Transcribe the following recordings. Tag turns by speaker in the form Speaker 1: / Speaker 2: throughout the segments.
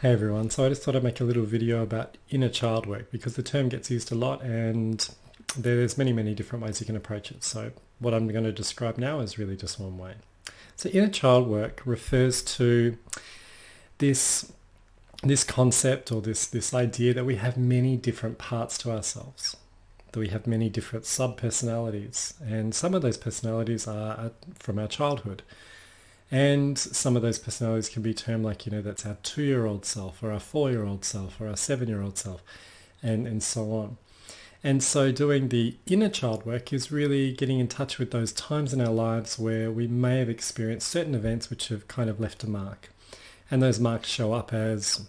Speaker 1: Hey everyone, so I just thought I'd make a little video about inner child work because the term gets used a lot and there's many different ways you can approach it. So what I'm going to describe now is really just one way. So inner child work refers to this this concept or this idea that we have many different parts to ourselves, that we have many different sub-personalities, and some of those personalities are from our childhood. And some of those personalities can be termed like, that's our 2-year-old self or our 4-year-old self or our 7-year-old self and so on. And so doing the inner child work is really getting in touch with those times in our lives where we may have experienced certain events which have kind of left a mark. And those marks show up as,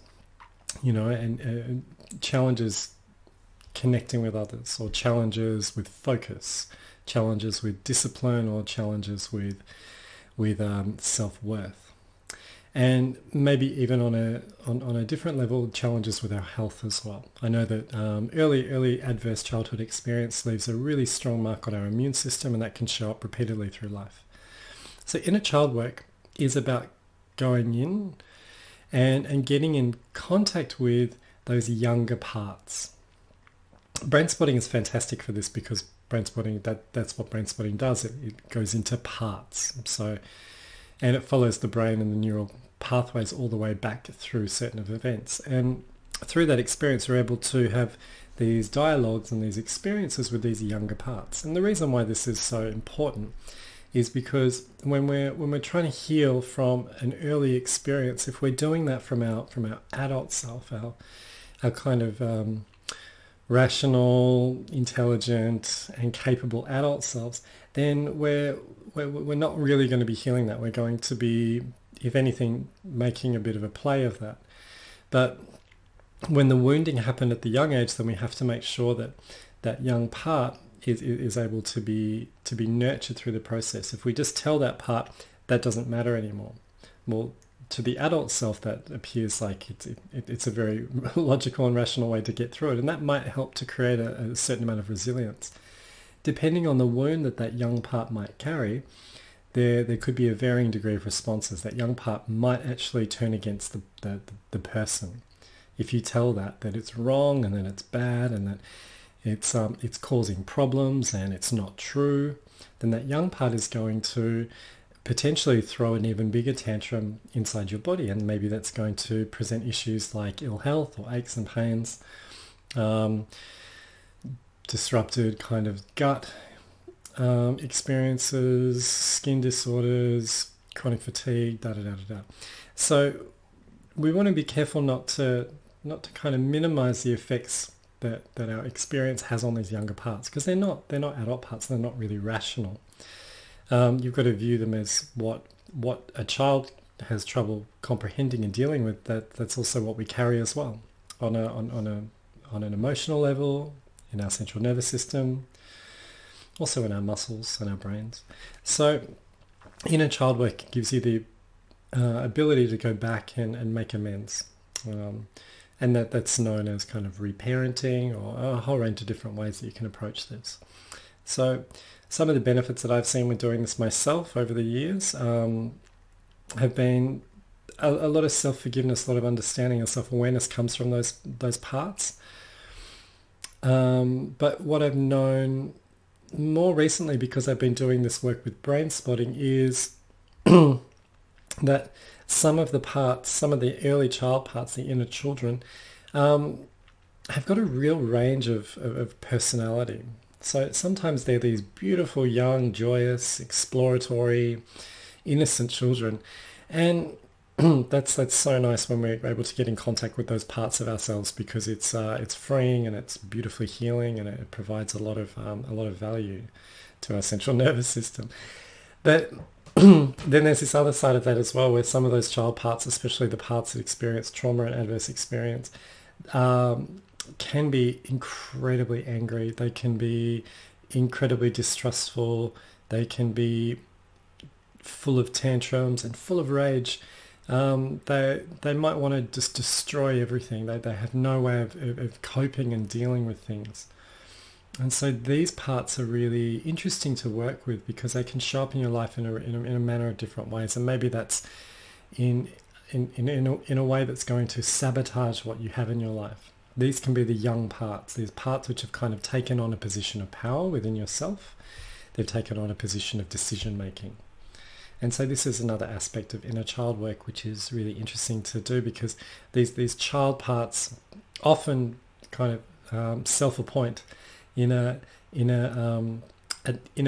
Speaker 1: challenges connecting with others, or challenges with focus, challenges with discipline, or challenges with self-worth, and maybe even on a different level, challenges with our health as well. I know that early adverse childhood experience leaves a really strong mark on our immune system, and that can show up repeatedly through life. So inner child work is about going in and getting in contact with those younger parts. Brainspotting is fantastic for this because that's what brainspotting does. It goes into parts. And it follows the brain and the neural pathways all the way back through certain events. And through that experience, we're able to have these dialogues and these experiences with these younger parts. And the reason why this is so important is because when we're trying to heal from an early experience, if we're doing that from our adult self, our kind of rational, intelligent, and capable adult selves, then we're not really going to be healing that. We're going to be, if anything, making a bit of a play of that. But when the wounding happened at the young age, then we have to make sure that that young part is able to be nurtured through the process. If we just tell that part, that doesn't matter anymore. Well, to the adult self, that appears like it's a very logical and rational way to get through it, and that might help to create a certain amount of resilience. Depending on the wound that young part might carry, there could be a varying degree of responses. That young part might actually turn against the person. If you tell that it's wrong and that it's bad and that it's causing problems and it's not true, then that young part is going to potentially throw an even bigger tantrum inside your body, and maybe that's going to present issues like ill health or aches and pains, disrupted kind of gut experiences, skin disorders, chronic fatigue, So we want to be careful not to kind of minimize the effects that our experience has on these younger parts, because they're not adult parts. They're not really rational. You've got to view them as what a child has trouble comprehending and dealing with. That's also what we carry as well on an emotional level, in our central nervous system, also in our muscles and our brains. So inner child work gives you the ability to go back and make amends. And that's known as kind of reparenting, or a whole range of different ways that you can approach this. So some of the benefits that I've seen with doing this myself over the years have been a lot of self-forgiveness, a lot of understanding, and self-awareness comes from those parts. But what I've known more recently, because I've been doing this work with brain spotting, is that some of the early child parts, the inner children, have got a real range of personality. So sometimes they're these beautiful, young, joyous, exploratory, innocent children. And that's so nice when we're able to get in contact with those parts of ourselves, because it's freeing and it's beautifully healing, and it provides a lot of value to our central nervous system. But then there's this other side of that as well, where some of those child parts, especially the parts that experience trauma and adverse experience, can be incredibly angry. They can be incredibly distrustful. They can be full of tantrums and full of rage. They might want to just destroy everything. They have no way of coping and dealing with things. And so these parts are really interesting to work with, because they can show up in your life in a manner of different ways. And maybe that's in in a way that's going to sabotage what you have in your life. These can be the young parts, these parts which have kind of taken on a position of power within yourself. They've taken on a position of decision making. And so this is another aspect of inner child work, which is really interesting to do, because these child parts often kind of self-appoint in a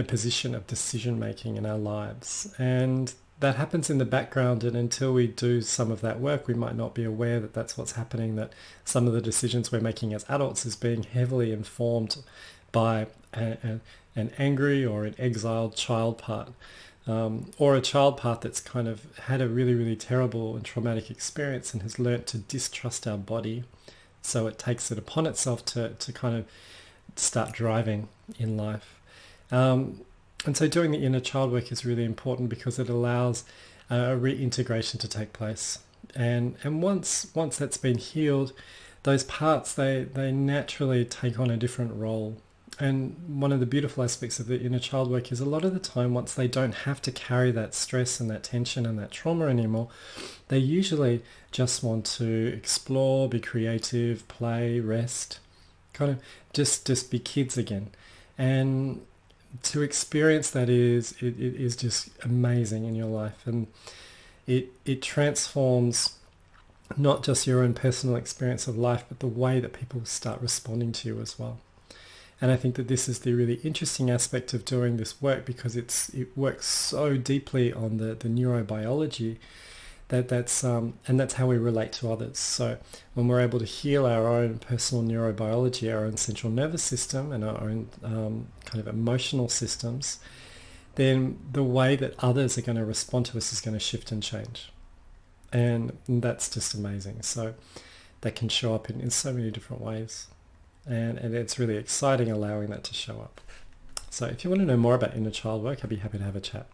Speaker 1: position of decision making in our lives. And that happens in the background, and until we do some of that work, we might not be aware that that's what's happening, that some of the decisions we're making as adults is being heavily informed by an angry or an exiled child part, or a child part that's kind of had a really, really terrible and traumatic experience and has learnt to distrust our body. So it takes it upon itself to kind of start driving in life. And so doing the inner child work is really important because it allows a reintegration to take place. And once that's been healed, those parts, they naturally take on a different role. And one of the beautiful aspects of the inner child work is a lot of the time, once they don't have to carry that stress and that tension and that trauma anymore, they usually just want to explore, be creative, play, rest, kind of just be kids again. And to experience that is just amazing in your life, and it transforms not just your own personal experience of life, but the way that people start responding to you as well. And I think that this is the really interesting aspect of doing this work, because it works so deeply on the neurobiology that's how we relate to others. So when we're able to heal our own personal neurobiology, our own central nervous system and our own kind of emotional systems, then the way that others are going to respond to us is going to shift and change. And that's just amazing. So that can show up in so many different ways. And it's really exciting allowing that to show up. So if you want to know more about inner child work, I'd be happy to have a chat.